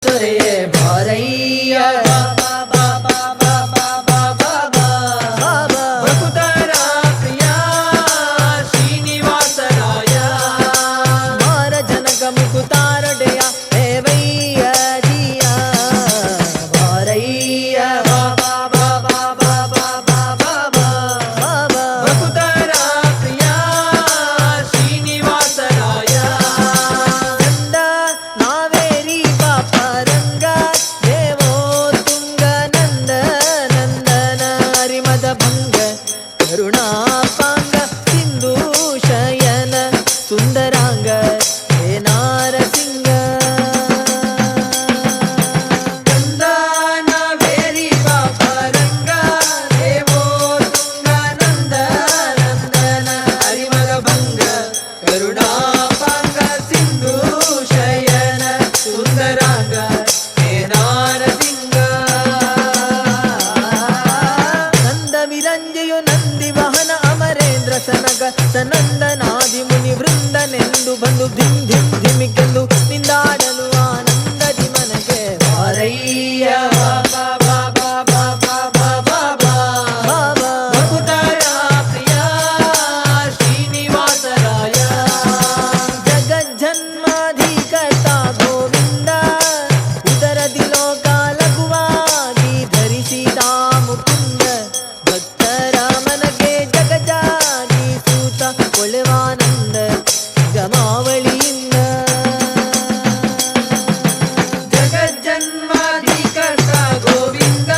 ದೊರೆಯೇ ಬಾರಯ್ಯ ಭಕುತರ ಪ್ರಿಯ ಶ್ರೀನಿವಾಸರಾಯ ಮಾರ ಜನಕ ಮುಕುತಾರಡೆಯ ದೇವಯ್ಯ ಜಿಯ ಬಾರಯ್ಯ ಭಕುತರ ಪ್ರಿಯ ಶ್ರೀನಿವಾಸರಾಯ ನಂದ ನಾವೇರಿ ಪಾಪರಂಗ ದೇವೋ ತುಂಗ ನಂದ ನಂದನ ಹರಿಮದ ಭಂಗ ಕರುಣಾಪಾಂಗ ಸಿಂಧು ಶಯನ ಸುಂದರಾಂಗ ಹೇ ನಾರಸಿಂಗ ನಂದ ನಾವೇರಿ ಪಾಪರಂಗ ದೇವೋ ತುಂಗ ನಂದ ನಂದನ ಹರಿಮದ ಭಂಗ ಕರುಣಾಪಾಂಗ ಸಿಂಧು ಶಯನ ಸುಂದರಾಂಗ ಹೇ ನಾರಸಿಂಗ ನಂದ ವಿರಂಜಯು ನಂದಿ ವಾಹನ ಅಮರೇಂದ್ರ ಸನಗ ಸನಂದನಾದಿ ಮುನಿ ವೃಂದನೆಂದು ಬಂದು ಧಿಮ್ ಧಿಮ್ ಧಿಮಿಕೆಂದು ನಿಂದಾಡಲು ಆನಂದದಿ ಮನಗೆ ಬಾರಯ್ಯ ಭಕುತರ ಪ್ರಿಯ ಶ್ರೀನಿವಾಸರಾಯ ಜಗಜ್ಜನ್ಮಾಧಿಕರ್ತ ಗೋವಿಂದ ಉದರದಿ ಲೋಕ ಲಘುವಾಗಿ ಧರಿಸಿದ ಮುಕುಂದ ಭಕ್ತರ ಮನಗೆ ಜಗಜಾಗಿ ಸೂತ ಕೊಳೆವಾನಂದ ಗಮಾವಳಿಯಿಂದ ಜಗಜ್ಜನ್ಮಾಧಿಕರ್ತ ಗೋವಿಂದ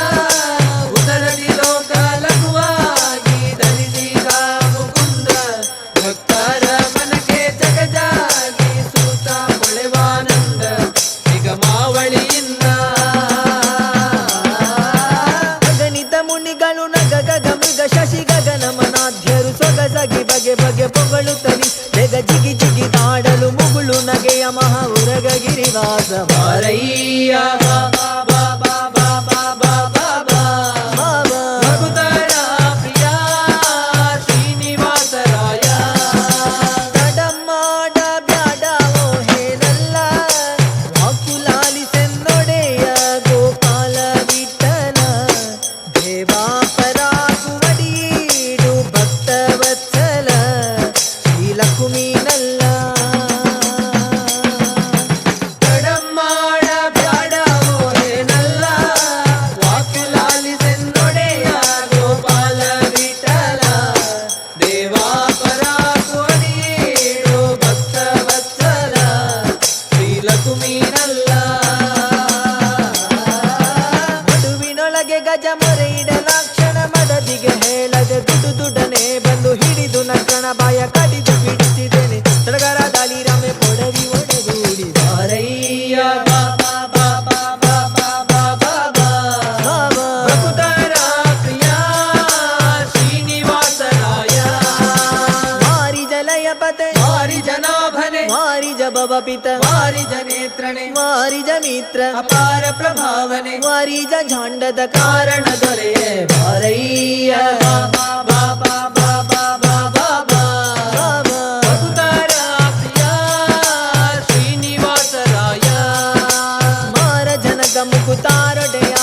ಉದರದಿ ಲೋಕ ಲಘುವಾಗಿ ಧರಿಸಿದ ಮುಕುಂದ ಭಕ್ತರ ಮನಗೆ ಜಗಜಾಗಿ ಸೂತ ಕೊಳೆವಾನಂದ ನಿಗಮಾವಳಿಯಿಂದ ಅಗಣಿತ ಮುನಿಗಳು ನಗ ಗಗ ಮೃಗ ಶಶಿ ಗಗನ ಮನಾಧ್ಯರು ಸೊಗಸಗಿ ಬಗೆ ಬಗೆ ಪೊಗಳುತ್ತಲಿ ಬೆಗ ಜಿಗಿ ಜಿಗಿ ತಾಡಲು ಮುಗುಳು ನಗೆಯ ಮಹಾ ಉರಗ ಗಿರಿವಾಸ ಬಾರಯ್ಯ ಭಕುತರ ಪ್ರಿಯ ಶ್ರೀನಿವಾಸರಾಯ ತಡಮಾಡ ಬ್ಯಾಡವೋ ಹೇನಲ್ಲ ವಾಕುಲಾಲಿಸೆನ್ನೊಡೆಯ ಗೋಪಾಲ ವಿಠಲ ದೇವಾಪರಾಗುವಡೀಡು ಭಕ್ತವತ್ಸಲ ಶ್ರೀಲಕ್ಷ್ಮೀನಲ್ಲ ತಡಮಾಡ ಬ್ಯಾಡವೋ ಹೇನಲ್ಲ ವಾಕುಲಾಲಿಸೆನ್ನೊಡೆಯ ಗೋಪಾಲ ವಿಠಲ ದೇವಾಪರಾಗುವಡೀಡು ಭಕ್ತವತ್ಸಲ ಶ್ರೀಲಕ್ಷ್ಮೀನಲ್ಲ ಮಡುವಿನೊಳಗೆ ಗಜ ಮೊರೆ ಇಡಲಾಕ್ಷಣ ಮಡದಿಗೆ ಹೇಳದೆ ದುಡನೆ ಬಂದು ಹಿಡಿದು ನಕ್ಕಣ ಬಾಯ ಕಡಿದು ಬಿಡಿಸಿದ್ದೇನೆ ಸಡಗರ ದಾಳಿ ರಾಮೆ ಕೊಡವಿ ಒಡೆದೂಡಿ ಬಾರಯ್ಯ ಭಕುತರ ಪ್ರಿಯ ಶ್ರೀನಿವಾಸರಾಯ ಮಾರಿ ಜಲಯ ಪತೆ ಮಾರಿ ಜನಾಭನೆ ಮಾರಿ ಜಬವ ಪಿತ ಮಾರಿ ಜನೇತ್ರನೆ ಮಾರಿ ಜಮಿತ್ರ ಅಪಾರ ಪ್ರಭಾವನೆ ಮಾರಿ ಜಾಂಡದ ಕಾರಣ ದೊರೆಯೇ ಬಾರಯ್ಯ ಭಕುತರ ಪ್ರಿಯ ಶ್ರೀನಿವಾಸರಾಯ ಮಾರ ಜನಕ ಮುಕುತಾರಡೆಯ